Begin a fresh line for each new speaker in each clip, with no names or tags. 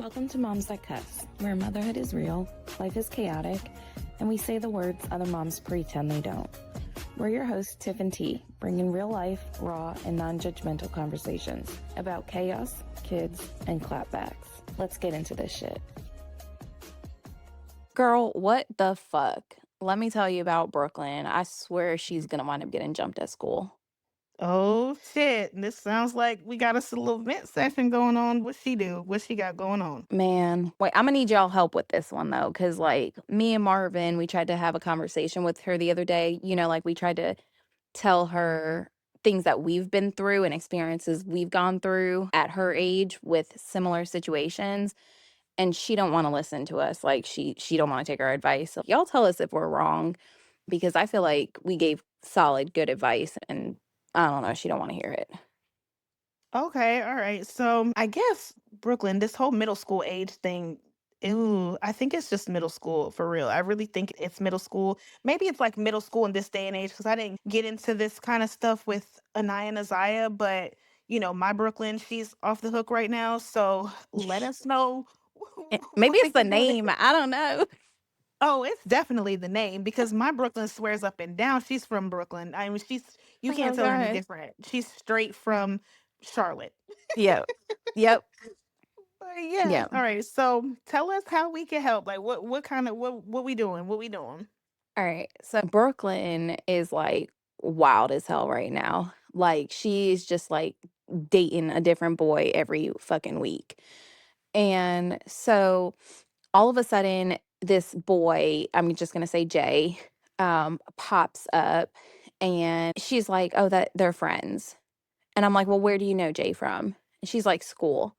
Welcome to Moms That Cuss, where motherhood is real, life is chaotic, and we say the words other moms pretend they don't. We're your hosts, Tiff Tee, bringing real life, raw, and non-judgmental conversations about chaos, kids, and clapbacks. Let's get into this shit.
Girl, what the fuck? Let me tell you about Brooklyn. I swear she's gonna wind up getting jumped at school.
Oh shit. This sounds like we got us a little vent session going on. What she do? What she got going on?
Man, wait, I'm gonna need y'all help with this one though, because like me and Marvin, we tried to have a conversation with her the other day. Like we tried to tell her things that we've been through and experiences we've gone through at her age with similar situations. And she don't want to listen to us. Like she don't want to take our advice. So y'all tell us if we're wrong, because I feel like we gave solid, good advice, and I don't know, she don't want to hear it.
Okay, all right. So I guess Brooklyn, this whole middle school age thing, ew, I think it's just middle school for real. I really think it's middle school. Maybe it's like middle school in this day and age because I didn't get into this kind of stuff with Anaya and Isaiah, but my Brooklyn, she's off the hook right now. So let us know
Maybe
what we
it's the
can do.
name. I don't know.
Oh, it's definitely the name because my Brooklyn swears up and down she's from Brooklyn. I mean, you can't
Oh
tell her any
god.
different. She's straight from Charlotte.
Yep. Yep.
But yeah.
Yeah.
All right. So tell us how we can help. Like what kind of what we doing? What we doing?
All right. So Brooklyn is like wild as hell right now. Like she's just like dating a different boy every fucking week. And so all of a sudden this boy, I'm just going to say Jay, pops up and she's like, "Oh, that they're friends." And I'm like, "Well, where do you know Jay from?" And she's like, "School."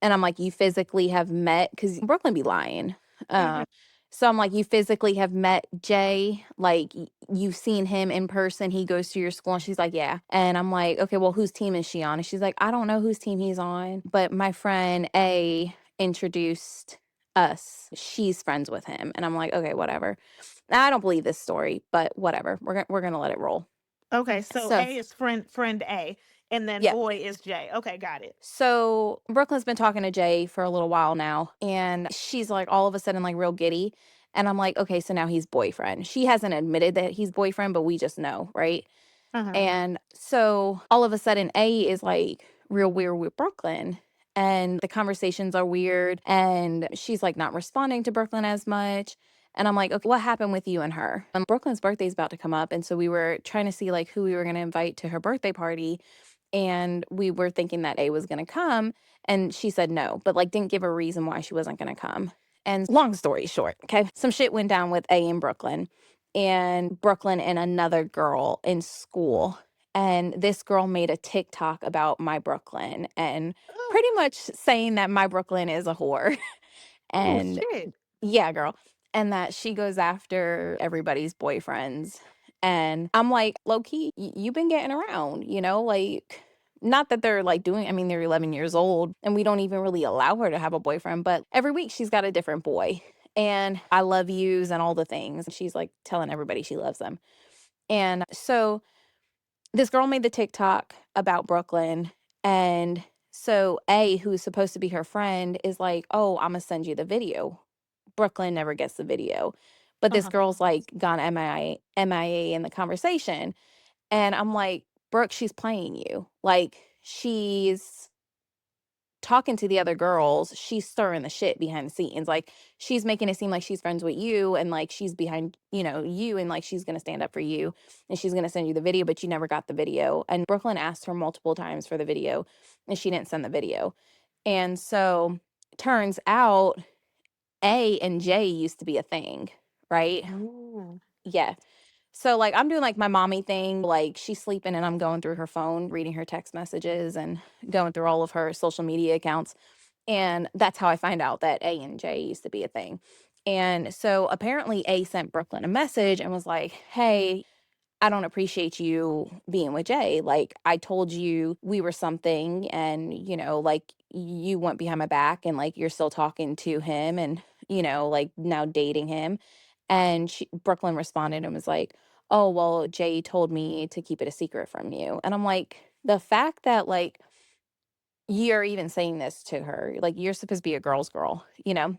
And I'm like, "You physically have met," because Brooklyn be lying.
Mhm.
Um, so I'm like, "You physically have met Jay? Like, you've seen him in person? He goes to your school?" And she's like, "Yeah." And I'm like, "Okay, well, whose team is she on?" And she's like, "I don't know whose team he's on, but my friend A introduced us. She's friends with him." And I'm like, "Okay, whatever." I don't believe this story, but whatever. We're gonna let it roll.
Okay. So
So,
A is friend A, and then
yeah.
boy is J. Okay, got it.
So Brooklyn's been talking to Jay for a little while now, and she's like all of a sudden like real giddy. And I'm like, okay, so now he's boyfriend. She hasn't admitted that he's boyfriend, but we just know, right?
Uh huh.
And so all of a sudden, A is like real weird with Brooklyn. And the conversations are weird. And she's like not responding to Brooklyn as much. And I'm like, okay, what happened with you and her? And Brooklyn's birthday is about to come up. And so we were trying to see like who we were going to invite to her birthday party. And we were thinking that A was going to come. And she said no, but like didn't give a reason why she wasn't going to come. And long story short, okay, some shit went down with A in Brooklyn and another girl in school. And this girl made a TikTok about my Brooklyn and pretty much saying that my Brooklyn is a whore.
Oh
And
shit.
yeah, girl. And that she goes after everybody's boyfriends. And I'm like, low key, you've been getting around, like, not that they're like doing, I mean, they're 11 years old and we don't even really allow her to have a boyfriend, but every week she's got a different boy. And I love yous and all the things. She's like telling everybody she loves them. And so this girl made the TikTok about Brooklyn. And so A, who's supposed to be her friend, is like, "Oh, I'm gonna send you the video." Brooklyn never gets the video. But
Uh
this
huh.
girl's like gone MIA in the conversation. And I'm like, "Brooke, she's playing you. Like, she's talking to the other girls, she's stirring the shit behind the scenes. Like she's making it seem like she's friends with you and like she's behind, you and like she's going to stand up for you and she's going to send you the video, but you never got the video." And Brooklyn asked her multiple times for the video and she didn't send the video. And so turns out A and J used to be a thing, right?
Ooh.
Yeah. So, like, I'm doing, like, my mommy thing, like, she's sleeping and I'm going through her phone, reading her text messages and going through all of her social media accounts, and that's how I find out that A and J used to be a thing. And so, apparently, A sent Brooklyn a message and was like, "Hey, I don't appreciate you being with Jay. Like, I told you we were something and, like, you went behind my back and, like, you're still talking to him and, like, now dating him." And Brooklyn responded and was like, "Oh, well, Jay told me to keep it a secret from you." And I'm like, the fact that, like, you're even saying this to her. Like, you're supposed to be a girl's girl, you know?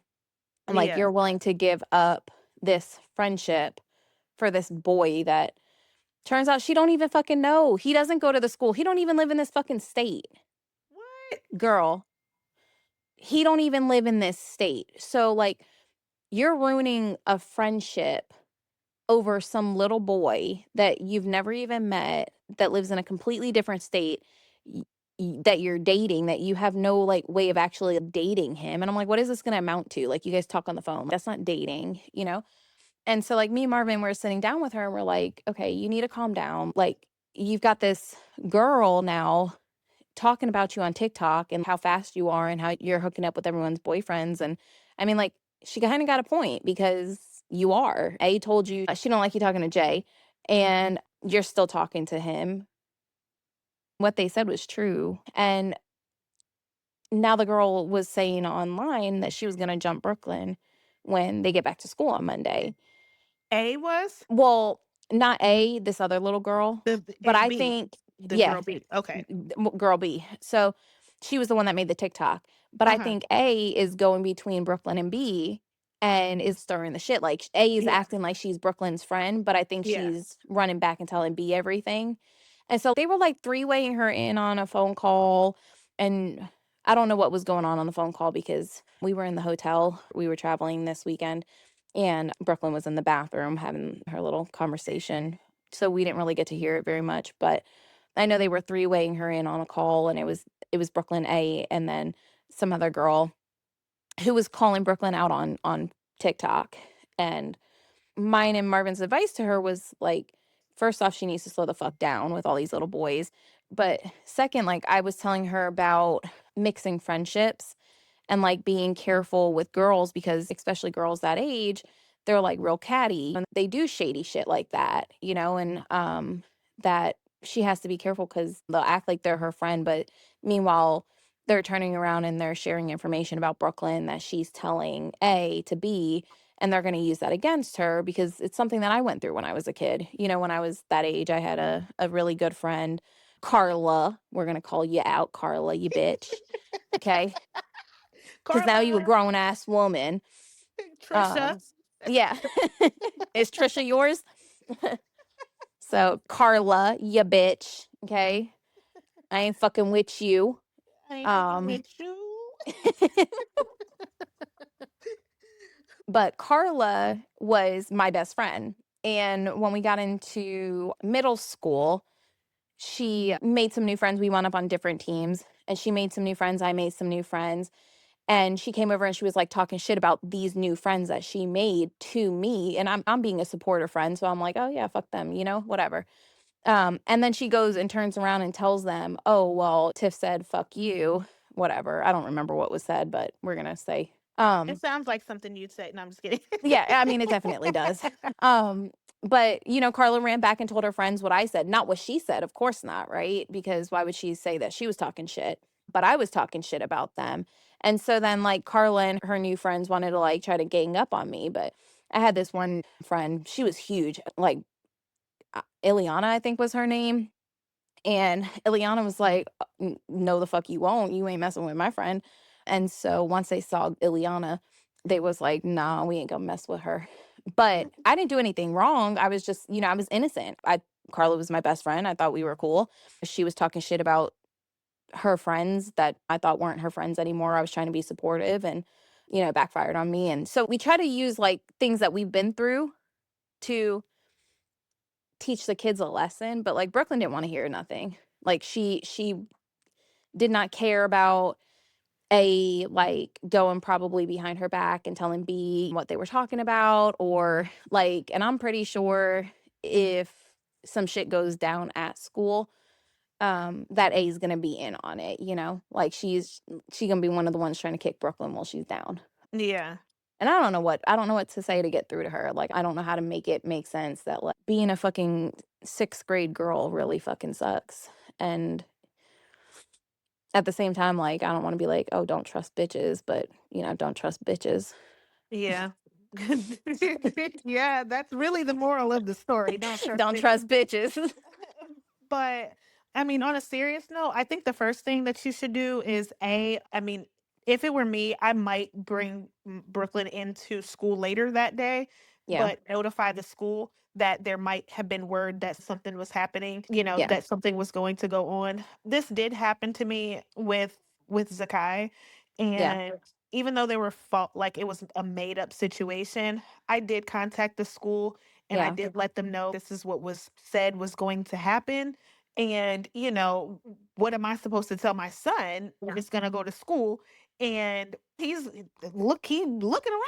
And like,
Yeah.
you're willing to give up this friendship for this boy that turns out she don't even fucking know. He doesn't go to the school. He don't even live in this fucking state.
What?
Girl, he don't even live in this state. So like, you're ruining a friendship over some little boy that you've never even met, that lives in a completely different state, that you're dating, that you have no like way of actually dating him. And I'm like, what is this going to amount to? Like, you guys talk on the phone. That's not dating, you know? And so like, me and Marvin were sitting down with her and we're like, okay, you need to calm down. Like, you've got this girl now talking about you on TikTok and how fast you are and how you're hooking up with everyone's boyfriends. And I mean, like, she kind of got a point, because you are. A told you she don't like you talking to Jay, and you're still talking to him. What they said was true. And now the girl was saying online that she was going to jump Brooklyn when they get back to school on Monday.
A was
Well, not A, this other little girl, but
and
I
B,
think,
the
yeah,
girl B. Okay.
girl B. So she was the one that made the TikTok. But I
Uh-huh.
think A is going between Brooklyn and B and is stirring the shit. Like, A is
Yeah.
acting like she's Brooklyn's friend, but I think
Yeah.
she's running back and telling B everything. And so they were like three-waying her in on a phone call. And I don't know what was going on the phone call, because we were in the hotel. We were traveling this weekend, and Brooklyn was in the bathroom having her little conversation. So we didn't really get to hear it very much, but I know they were three-waying her in on a call, and it was Brooklyn A and then some other girl who was calling Brooklyn out on TikTok. And mine and Marvin's advice to her was like, first off, she needs to slow the fuck down with all these little boys. But second, like, I was telling her about mixing friendships and like being careful with girls, because especially girls that age, they're like real catty and they do shady shit like that, you know? And that she has to be careful, because they'll act like they're her friend, but meanwhile they're turning around and they're sharing information about Brooklyn that she's telling A to B, and they're going to use that against her, because it's something that I went through when I was a kid. You know, when I was that age, I had a really good friend, Carla. We're going to call you out, Carla, you bitch. Okay, because now you a
Carla,
grown ass woman.
Trisha.
Um, yeah. Is Trisha yours? So Carla, you bitch. Okay, I ain't fucking with you.
I ain't fucking
Um,
with you.
but Carla was my best friend, and when we got into middle school, she made some new friends. We wound up on different teams, and she made some new friends. I made some new friends. And she came over and she was like talking shit about these new friends that she made to me. And I'm being a supporter friend. So I'm like, oh yeah, fuck them, you know, whatever. And then she goes and turns around and tells them, oh, well, Tiff said, fuck you, whatever. I don't remember what was said, but we're gonna say.
It sounds like something you'd say. No, I'm just kidding.
Yeah, I mean, it definitely does. Um, but you know, Carla ran back and told her friends what I said, not what she said, of course not, right? Because why would she say that she was talking shit? But I was talking shit about them. And so then like Carla and her new friends wanted to like try to gang up on me, but I had this one friend, she was huge, like Ileana, I think was her name. And Ileana was like, No, the fuck you won't. You ain't messing with my friend." And so once they saw Ileana, they was like, "Nah, we ain't gonna mess with her." But I didn't do anything wrong. I was just, I was innocent. Carla was my best friend. I thought we were cool. She was talking shit about her friends that I thought weren't her friends anymore. I was trying to be supportive, and it backfired on me. And so we try to use like things that we've been through to teach the kids a lesson. But like, Brooklyn didn't want to hear nothing. Like, she did not care about A, like, going probably behind her back and telling B what they were talking about, or like, and I'm pretty sure if some shit goes down at school, that A is gonna be in on it, like she gonna be one of the ones trying to kick Brooklyn while she's down.
Yeah.
And I don't know what to say to get through to her. Like, I don't know how to make it make sense that like being a fucking sixth grade girl really fucking sucks. And at the same time, like, I don't want to be like, oh, don't trust bitches, but don't trust bitches.
Yeah. Yeah, that's really the moral of the story. Don't trust
Don't
bitches.
trust bitches.
But I mean, on a serious note, I think the first thing that you should do is I mean, if it were me, I might bring Brooklyn into school later that day,
Yeah.
but notify the school that there might have been word that something was happening,
Yeah.
that something was going to go on. This did happen to me with Zakai,
Yeah.
and even though they were fault like it was a made up situation, I did contact the school and I
Yeah.
did let them know this is what was said was going to happen. And, what am I supposed to tell my son when it's gonna go to school? And he looking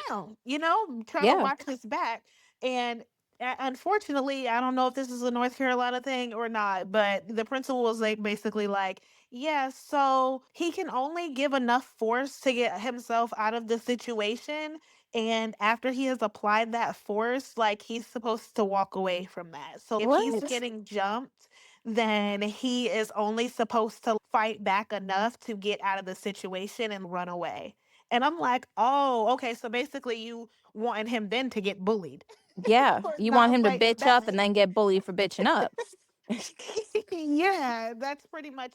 around, trying to
Yeah.
watch his back. And unfortunately, I don't know if this is a North Carolina thing or not, but the principal was like basically like, yeah, so he can only give enough force to get himself out of the situation. And after he has applied that force, like he's supposed to walk away from that. So if he's
What?
getting jumped, then he is only supposed to fight back enough to get out of the situation and run away. And I'm like, oh, okay. So basically, you wanting him then to get bullied
Yeah.
for
You want
not
him to
fighting
bitch up
back.
and then get bullied for bitching up.
Yeah, that's pretty much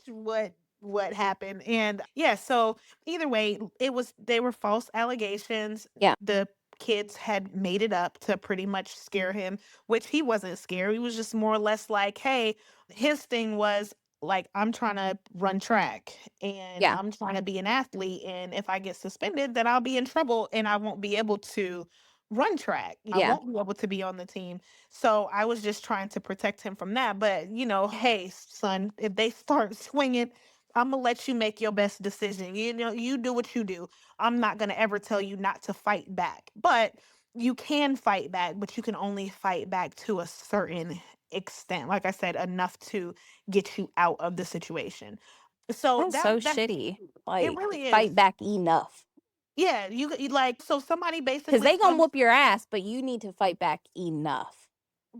what happened. And yeah, so either way, they were false allegations.
Yeah.
The kids had made it up to pretty much scare him, which he wasn't scared. He was just more or less like, hey, his thing was like, I'm trying to run track and
Yeah.
I'm trying to be an athlete. And if I get suspended, then I'll be in trouble and I won't be able to run track. I
Yeah.
won't be able to be on the team. So I was just trying to protect him from that. But, hey, son, if they start swinging, I'm going to let you make your best decision. You do what you do. I'm not going to ever tell you not to fight back. But you can fight back, but you can only fight back to a certain extent. Like I said, enough to get you out of the situation. So
That's so
that
shitty.
it
Like,
really is.
fight back enough.
Yeah, you like so somebody
Because
basically
they gonna
comes.
whoop your ass, but you need to fight back enough.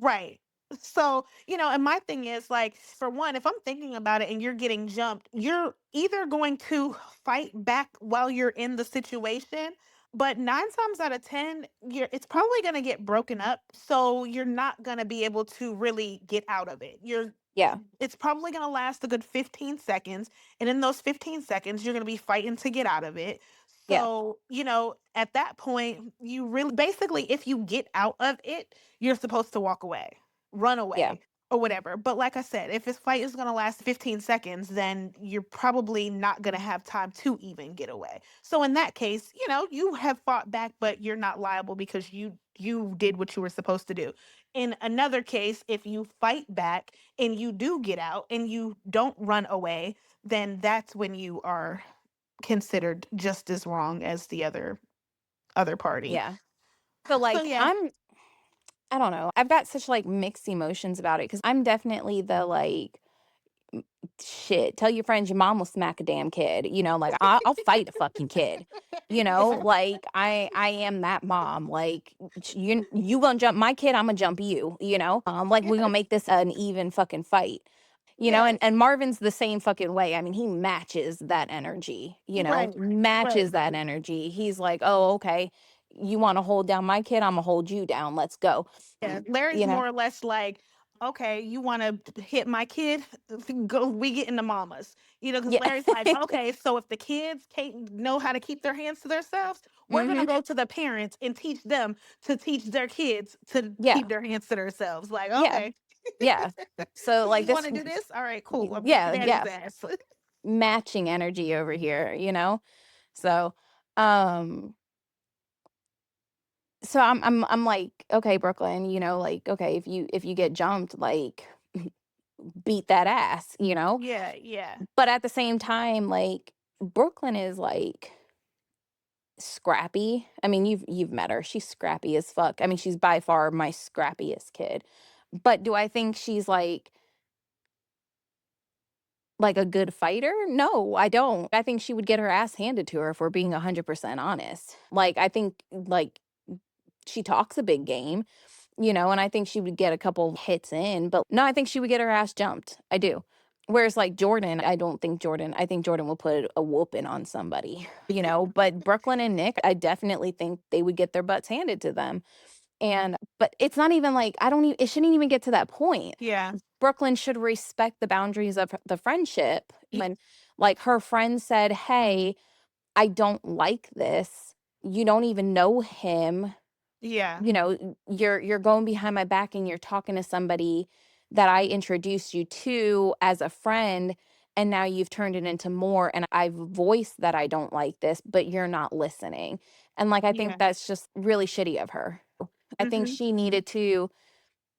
Right. So, and my thing is like, for one, if I'm thinking about it and you're getting jumped, you're either going to fight back while you're in the situation, but 9 times out of 10, it's probably going to get broken up. So you're not going to be able to really get out of it.
Yeah.
It's probably going to last a good 15 seconds. And in those 15 seconds, you're going to be fighting to get out of it.
Yeah.
So, at that point, you really basically, if you get out of it, you're supposed to walk away, run
Yeah.
away, or whatever. But like I said, if this fight is going to last 15 seconds, then you're probably not going to have time to even get away. So in that case, you have fought back, but you're not liable because you did what you were supposed to do. In another case, if you fight back and you do get out and you don't run away, then that's when you are considered just as wrong as the other party.
Yeah. So,
So
like,
yeah.
I don't know. I've got such, like, mixed emotions about it because I'm definitely the, like, shit, tell your friends your mom will smack a damn kid, like, I'll fight a fucking kid,
Yeah.
like, I am that mom, like, you gonna jump my kid, Imma jump you, like, we gonna
Yes.
make this an even fucking fight, and
Yes.
Marvin's the same fucking way. I mean, he matches that energy,
Right. Right.
matches that energy. He's like, "Oh, okay, you wanna hold down my kid, Imma hold you down, let's go."
Yeah.
You
Larry's
know?
more or less like, okay, you want to hit my kid? Go, we get into mamas. Because
Yeah.
Larry's like, okay, so if the kids can't know how to keep their hands to themselves, we're gonna
Mhm.
go to the parents and teach them to teach their kids to
Yeah.
keep their hands to themselves. Like,
Yeah.
okay,
Yeah. So, like,
you want
this
to do this? All right, cool. I'm beating
yeah,
daddy's
yeah,
ass.
matching energy over here, So, um, I'm like, "Okay, Brooklyn, like, okay, if you get jumped, like, beat that ass,"
Yeah, yeah,
But at the same time, like, Brooklyn is, like, scrappy. I mean, you've met her. She's scrappy as fuck. I mean, she's by far my scrappiest kid. But do I think she's, like a good fighter? No, I don't. I think she would get her ass handed to her if we're being 100% honest. Like, I think, like, she talks a big game, and I think she would get a couple hits in, but no, I think she would get her ass jumped. I do. Whereas, like, Jordan, I think Jordan will put a whooping on somebody, but Brooklyn and Nick, I definitely think they would get their butts handed to them. But it's not even like, I don't even, it shouldn't even get to that point.
yeah.
Brooklyn should respect the boundaries of the friendship.
Y-
When, like, her friend said, "Hey, I don't like this. You don't even know him.
Yeah.
You're going behind my back and you're talking to somebody that I introduced you to as a friend, and now you've turned it into more, and I've voiced that I don't like this, but you're not listening." And, like, I think
Yeah.
that's just really shitty of her. I think
Hmm.
she needed to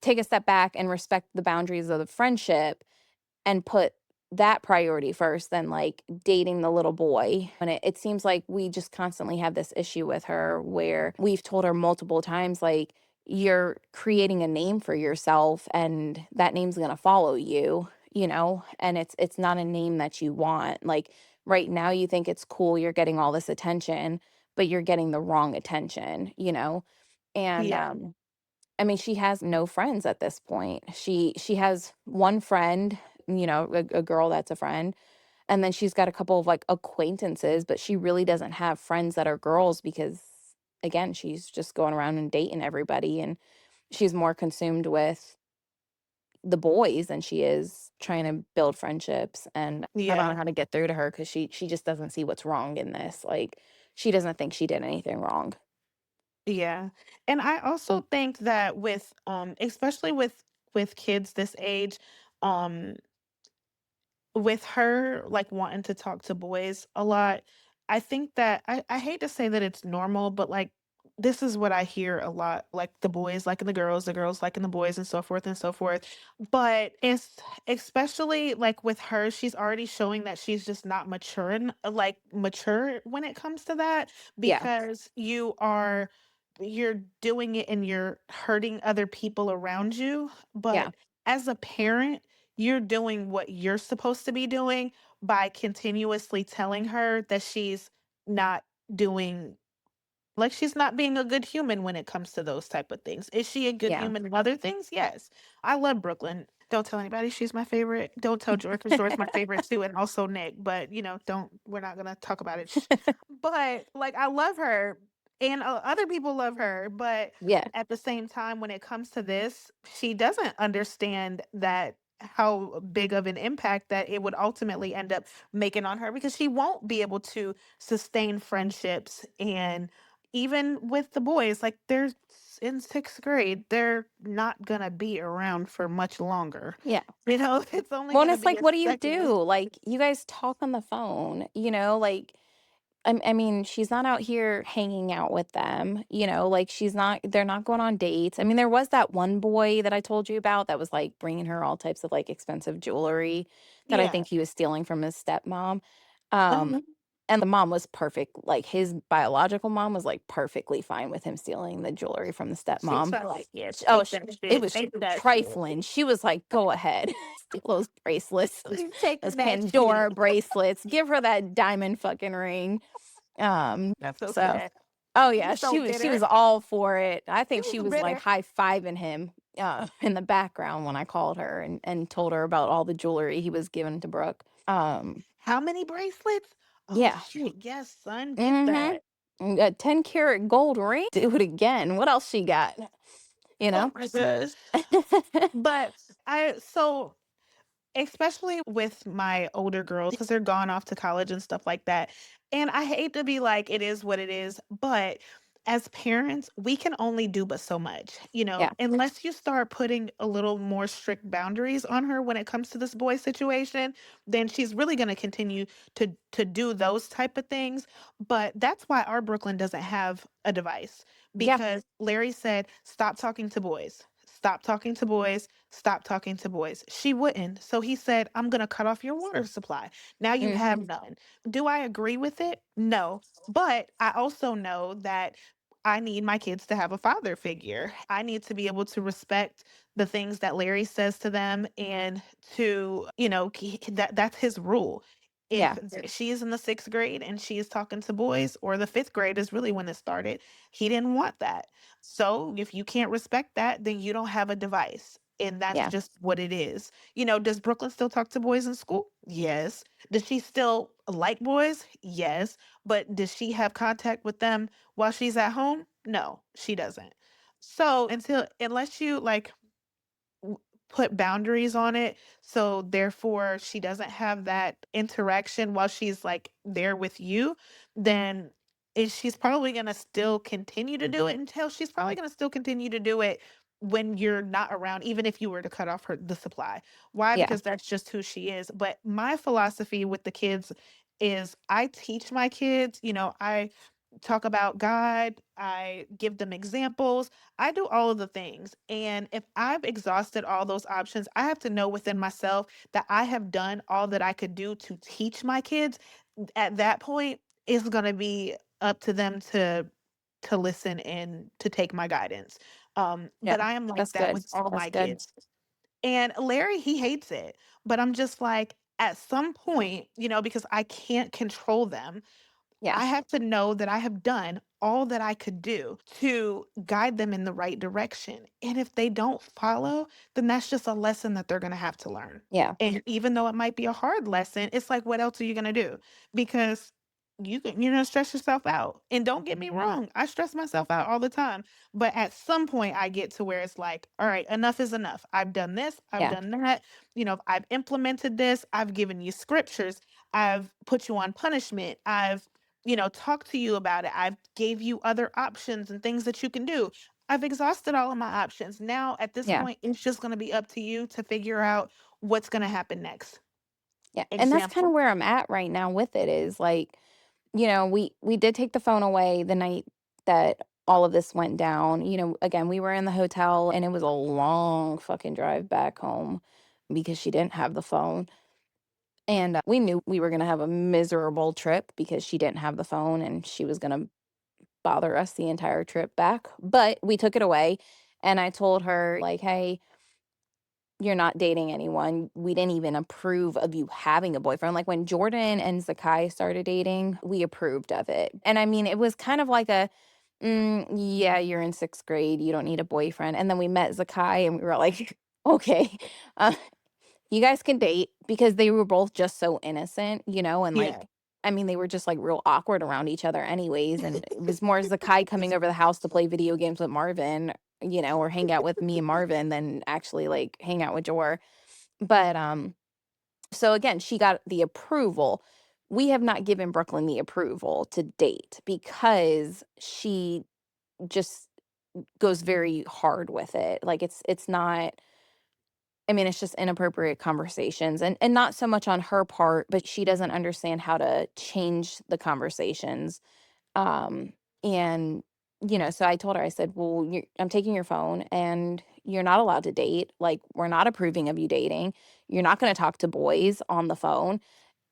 take a step back and respect the boundaries of the friendship and put that priority first than, like, dating the little boy. And it seems like we just constantly have this issue with her where we've told her multiple times, like, "You're creating a name for yourself, and that name's gonna follow you," and it's not a name that you want. Like, right now, you think it's cool, you're getting all this attention, but you're getting the wrong attention. And,
Yeah.
I mean, she has no friends at this point. She has one friend, a girl that's a friend, and then she's got a couple of, like, acquaintances, but she really doesn't have friends that are girls because, again, she's just going around and dating everybody, and she's more consumed with the boys than she is trying to build friendships. And I don't know
Yeah.
how to get through to her because she just doesn't see what's wrong in this. Like, she doesn't think she did anything wrong.
Yeah. And I also think that with especially with kids this age, um with her like wanting to talk to boys a lot, I think that I hate to say that it's normal, but like this is what I hear a lot, like the boys liking the girls liking the boys, and so forth and so forth. But it's especially like with her, she's already showing that she's just not mature when it comes to that,
Yeah.
because you're doing it and you're hurting other people around you.
Yeah.
But as a parent, you're doing what you're supposed to be doing by continuously telling her that not doing she's not being a good human when it comes to those type of things. Is she a good
Yeah.
human in other things? Yes. I love Brooklyn. Don't tell anybody she's my favorite. Don't tell Joy, because Joy's my favorite too, and also Nick. But don't. We're not gonna talk about it. Shh. But like, I love her, and other people love her. But
Yeah.
at the same time, when it comes to this, she doesn't understand that how big of an impact that it would ultimately end up making on her, because she won't be able to sustain friendships. And even with the boys, like they're in sixth grade, they're not gonna be around for much longer.
Yeah.
It's only
Well, and
gonna
it's
be
like,
a
what do you
second.
do? Like, you guys talk on the phone, like, I mean, she's not out here hanging out with them, like, they're not going on dates. I mean, there was that one boy that I told you about that was, like, bringing her all types of, like, expensive jewelry that I
Yeah.
think he was stealing from his stepmom. Um,
Mhm.
and the mom was perfect. Like, his biological mom was, like, perfectly fine with him stealing the jewelry from the
She's
stepmom.
like, yeah,
Oh,
take that
it
shit.
was
Take that shit.
trifling. She was like, "Go ahead, steal those bracelets, those,
She's taking
those
that shit.
Pandora bracelets. Give her that diamond fucking ring."
That's so
So,
sad.
oh
She
yeah,
was so
she
bitter.
was all for it. I
She
think she
was
was like
bitter.
high fiving him in the background when I called her and told her about all the jewelry he was giving to Brooke.
How many bracelets? Oh
Yeah,
shit, yes, son, get
mm-hmm.
that.
A 10-carat gold ring. Do it again. What else she got? You
Oh
know.
my gosh. But especially with my older girls, because they're gone off to college and stuff like that. And I hate to be like, it is what it is, but as parents, we can only do but so much,
Yeah,
unless you start putting a little more strict boundaries on her when it comes to this boy situation, then she's really going to continue to do those type of things. But that's why our Brooklyn doesn't have a device,
yeah,
because Larry said, stop talking to boys. Stop talking to boys. Stop talking to boys. She wouldn't. So he said, I'm going to cut off your water supply. Now you
hmm,
have none. Do I agree with it? No. But I also know that I need my kids to have a father figure. I need to be able to respect the things that Larry says to them, and to, that's his rule. If
yeah,
she is in the sixth grade and she is talking to boys, or the fifth grade is really when it started, he didn't want that. So if you can't respect that, then you don't have a device. And that's
yeah,
just what it is. Does Brooklyn still talk to boys in school? Yes. Does she still like boys? Yes. But does she have contact with them while she's at home? No, she doesn't. So unless you like put boundaries on it. So therefore she doesn't have that interaction while she's like there with you, then she's probably going to still continue to do it until she's probably going to still continue to do it when you're not around, even if you were to cut off the supply. Why?
Yeah.
Because that's just who she is. But my philosophy with the kids is I teach my kids, I talk about God, I give them examples, I do all of the things. And if I've exhausted all those options, I have to know within myself that I have done all that I could do to teach my kids. At that point, it's going to be up to them to listen and to take my guidance.
Yeah.
But I am like
That's
that
good.
with all
That's
my
good.
kids. And Larry, he hates it. But I'm just like, at some point, because I can't control them,
Yeah.
I have to know that I have done all that I could do to guide them in the right direction. And if they don't follow, then that's just a lesson that they're going to have to learn.
Yeah.
And even though it might be a hard lesson, it's like, what else are you going to do? Because stress yourself out. And don't get me wrong, I stress myself out all the time. But at some point, I get to where it's like, all right, enough is enough. I've done this, I've
Yeah.
done that. I've implemented this, I've given you scriptures, I've put you on punishment, I've talk to you about it. I've gave you other options and things that you can do. I've exhausted all of my options. Now, at this
Yeah.
point, it's just going to be up to you to figure out what's going to happen next.
Yeah. And that's kind
Example.
of where I'm at right now with it is like, we did take the phone away the night that all of this went down. Again, we were in the hotel and it was a long fucking drive back home because she didn't have the phone. And we knew we were going to have a miserable trip because she didn't have the phone and she was going to bother us the entire trip back. But we took it away and I told her, like, hey, you're not dating anyone. We didn't even approve of you having a boyfriend. Like when Jordan and Zakai started dating, we approved of it. And I mean, it was kind of like yeah, you're in sixth grade. You don't need a boyfriend. And then we met Zakai and we were like, okay, uh, you guys can date because they were both just so innocent, and
Yeah.
like, I mean, they were just like real awkward around each other anyways. And it was more Zakai coming over the house to play video games with Marvin, or hang out with me and Marvin than actually like hang out with Jor. But so again, she got the approval. We have not given Brooklyn the approval to date because she just goes very hard with it. Like it's not, I mean, it's just inappropriate conversations and not so much on her part, but she doesn't understand how to change the conversations. Um, and so I told her, I said, well, I'm taking your phone and you're not allowed to date. Like, we're not approving of you dating. You're not going to talk to boys on the phone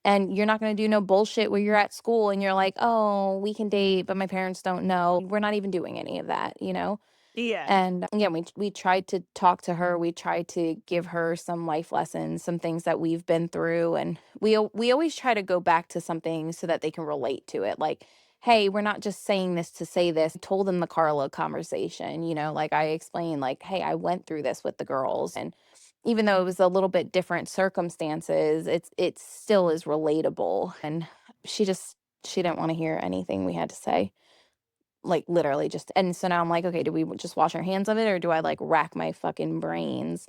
and you're not going to do no bullshit where you're at school and you're like, oh, we can date, but my parents don't know. We're not even doing any of that.
Yeah.
And yeah, we tried to talk to her. We tried to give her some life lessons, some things that we've been through, and we always try to go back to something so that they can relate to it. Like, hey, we're not just saying this to say this. I told them the Carla conversation, like I explained, like, hey, I went through this with the girls, and even though it was a little bit different circumstances, it still is relatable. And she didn't want to hear anything we had to say. Like, literally just, and so now I'm like, "Okay, do we just wash our hands of it, or do I, like, rack my fucking brains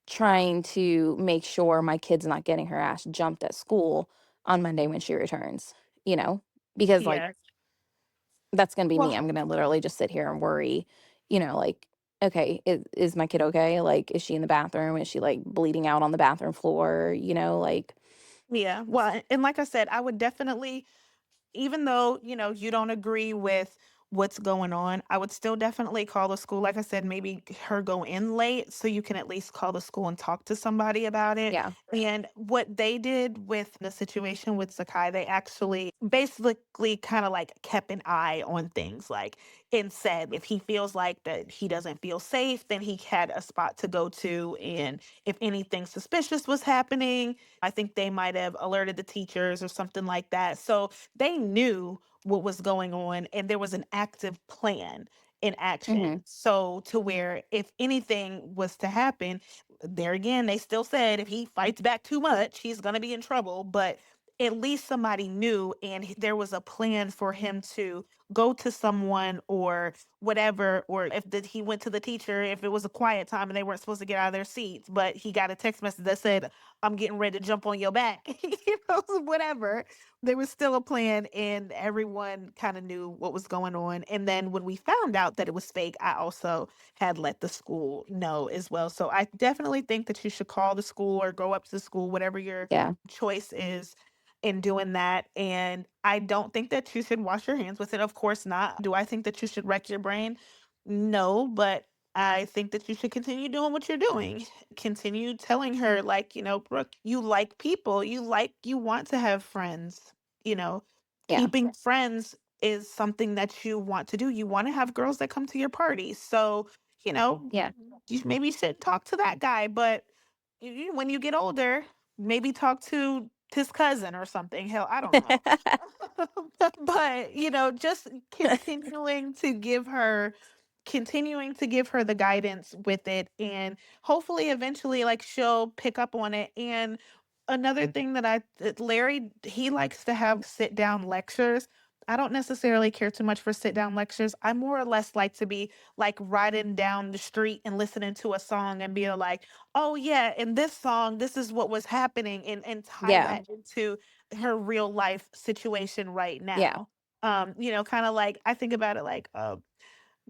trying to make sure my kid's not getting her ass jumped at school on Monday when she returns?" You know? Because, like,
Yeah.
that's gonna be me.
Well,
I'm gonna literally just sit here and worry, like, "Okay, is my kid okay? Like, is she in the bathroom? Is she, like, bleeding out on the bathroom floor?" Like,
yeah. Well, and like I said, I would definitely, even though, you don't agree with what's going on, I would still definitely call the school. Like I said, maybe her go in late so you can at least call the school and talk to somebody about it.
yeah.
And what they did with the situation with Sakai, they actually basically kind of like kept an eye on things, like, and said if he feels like that he doesn't feel safe, then he had a spot to go to. And if anything suspicious was happening, I think they might have alerted the teachers or something like that. So they knew what was going on and there was an active plan in
Mhm.
action. So to where if anything was to happen, there again, they still said if he fights back too much, he's going to be in trouble. But at least somebody knew and there was a plan for him to go to someone or whatever, or if he went to the teacher, if it was a quiet time and they weren't supposed to get out of their seats, but he got a text message that said, I'm getting ready to jump on your back, whatever. There was still a plan and everyone kind of knew what was going on. And then when we found out that it was fake, I also had let the school know as well. So I definitely think that you should call the school or go up to the school, whatever your
Yeah.
choice is in doing that. And I don't think that you should wash your hands with it. Of course not. Do I think that you should wreck your brain? No, but I think that you should continue doing what you're doing. Continue telling her, like, Brooke, you like people. You want to have friends. You know,
Yeah.
keeping friends is something that you want to do. You want to have girls that come to your parties. So,
Yeah.
you maybe should talk to that guy. But when you get older, maybe talk to his cousin or something. Hell, I don't know. But, just continuing to give her the guidance with it, and hopefully eventually like she'll pick up on it. And another thing that Larry, he likes to have sit down lectures. I don't necessarily care too much for sit down lectures. I more or less like to be like riding down the street and listening to a song and being like, oh yeah, in this song this is what was happening, and tie
Yeah.
that into her real life situation right
Yeah.
now. Kind of like I think about it like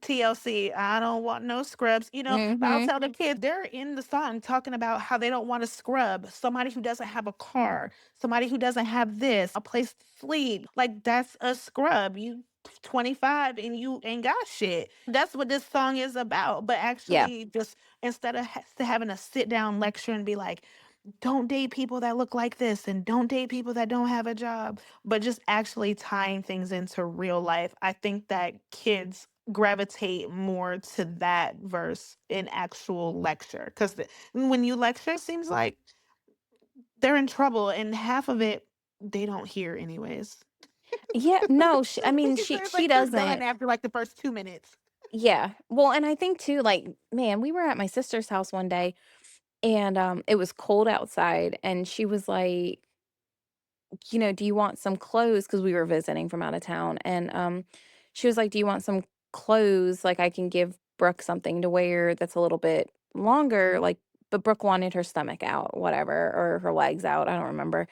TLC, I don't want no scrubs. I'll
Mhm.
tell the kids they're in the song talking about how they don't want to scrub somebody who doesn't have a car, somebody who doesn't have this, a place to sleep. Like that's a scrub. You 25 and you ain't got shit. That's what this song is about. But
Yeah.
actually, just instead of having a sit down lecture and be like, don't date people that look like this and don't date people that don't have a job, but just actually tying things into real life. I think that kids gravitate more to that verse in actual lecture, because when you lecture, it seems like they're in trouble and half of it they don't hear anyways.
Yeah. No, I mean,
So it's
she
like they're done
doesn't.
after like the first 2 minutes.
Yeah. Well, and I think too, like, man, we were at my sister's house one day and it was cold outside and she was like, do you want some clothes? Because we were visiting from out of town. And she was like, do you want some clothes? Like I can give Brooke something to wear that's a little bit longer. Like, but Brooke wanted her stomach out, whatever, or her legs out. I don't remember.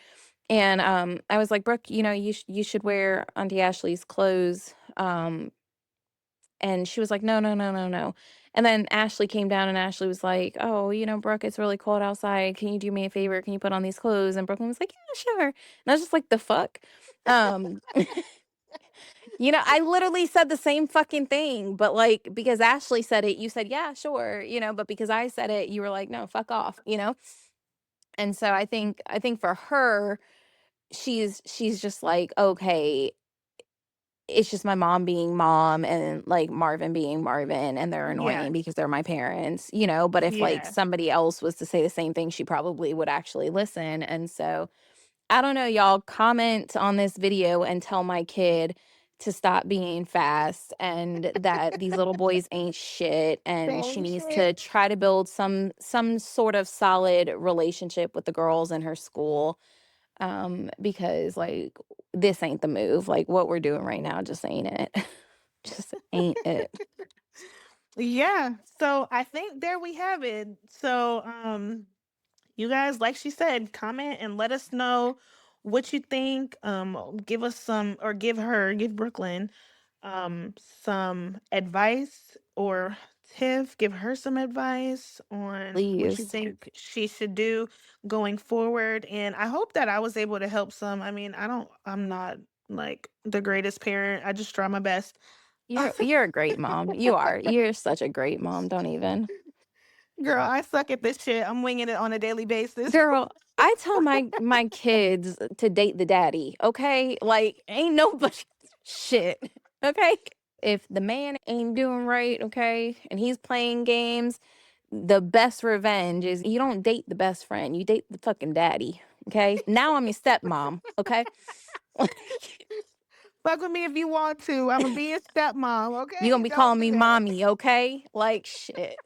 And I was like, Brooke, you should wear Auntie Ashley's clothes. And she was like, no, no, no, no, no. And then Ashley came down and Ashley was like, oh, Brooke, it's really cold outside. Can you do me a favor? Can you put on these clothes? And Brooklyn was like, yeah, sure. And I was just like, the fuck? Um, I literally said the same fucking thing, but like, because Ashley said it, you said, yeah, sure, but because I said it, you were like, no, fuck off. And so I think for her, she's just like, okay, it's just my mom being mom and like Marvin being Marvin and they're
Yeah.
annoying because they're my parents. But if like
Yeah.
somebody else was to say the same thing, she probably would actually listen. And so I don't know, y'all comment on this video and tell my kid to stop being fast and that these little boys ain't shit and she
Same
needs
shit.
to try to build some sort of solid relationship with the girls in her school, because like this ain't the move. Like what we're doing right now just ain't it. Just ain't it.
Yeah. So I think there we have it. So you guys, like she said, comment and let us know what you think. Give us some, or give Brooklyn some advice, or Tiff, give her some advice on what you
Please.
think she should do going forward. And I hope that I was able to help some. I mean, I'm not like the greatest parent. I just try my best.
You're a great mom. You are. You're such a great mom. Don't even.
Girl, I suck at this shit. I'm winging it on a daily basis.
Girl, I tell my kids to date the daddy, okay? Like ain't nobody shit. Okay? If the man ain't doing right, okay, and he's playing games, the best revenge is you don't date the best friend, you date the fucking daddy. Okay? Now I'm your stepmom, okay?
Fuck with me if you want to. I'm gonna be a stepmom,
You gonna
okay?
be
Don't
calling
do
me
that.
mommy, okay? Like shit.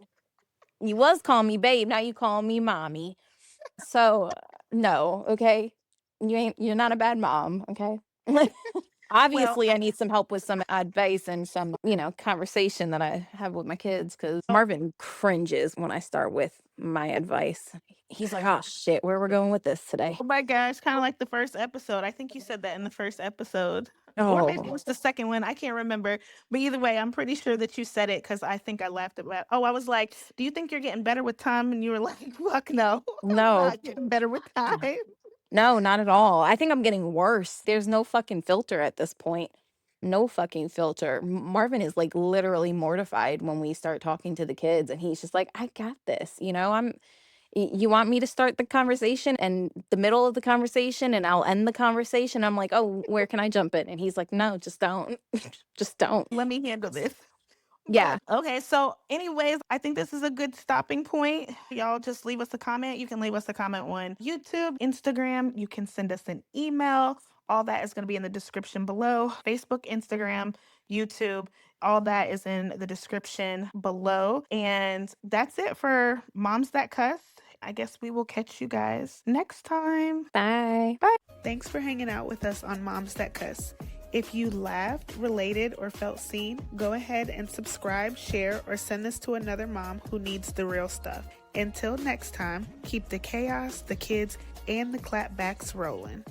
You was calling me babe, now you calling me mommy. So no, okay? you're not a bad mom, okay?
Well,
Obviously, I need some help with some advice and some, conversation that I have with my kids because Marvin cringes when I start with my advice. He's like, oh shit, where we're going with this today.
oh my gosh, kind of like the first episode. I think you said that in the first episode. Or maybe it
Oh,
was the second one. I can't remember. But either way, I'm pretty sure that you said it because I think I laughed about. Oh, I was like, "Do you think you're getting better with time?" And you were like, "Fuck no, I'm
no,
not getting better with time."
no, not at all. I think I'm getting worse. There's no fucking filter at this point. No fucking filter. Marvin is like literally mortified when we start talking to the kids, and he's just like, I got this. You want me to start the conversation and the middle of the conversation and I'll end the conversation. I'm like, oh, where can I jump in? And he's like, no, just don't. Just don't.
Let me handle this.
Yeah.
But okay, so anyways, I think this is a good stopping point. Y'all just leave us a comment. You can leave us a comment on YouTube, Instagram. You can send us an email. All that is going to be in the description below. Facebook, Instagram, YouTube, all that is in the description below. And that's it for Moms That Cuss. I guess we will catch you guys next time.
Bye.
Thanks for hanging out with us on Moms That Cuss. If you laughed, related, or felt seen, go ahead and subscribe, share, or send this to another mom who needs the real stuff. Until next time, keep the chaos, the kids, and the clapbacks rolling.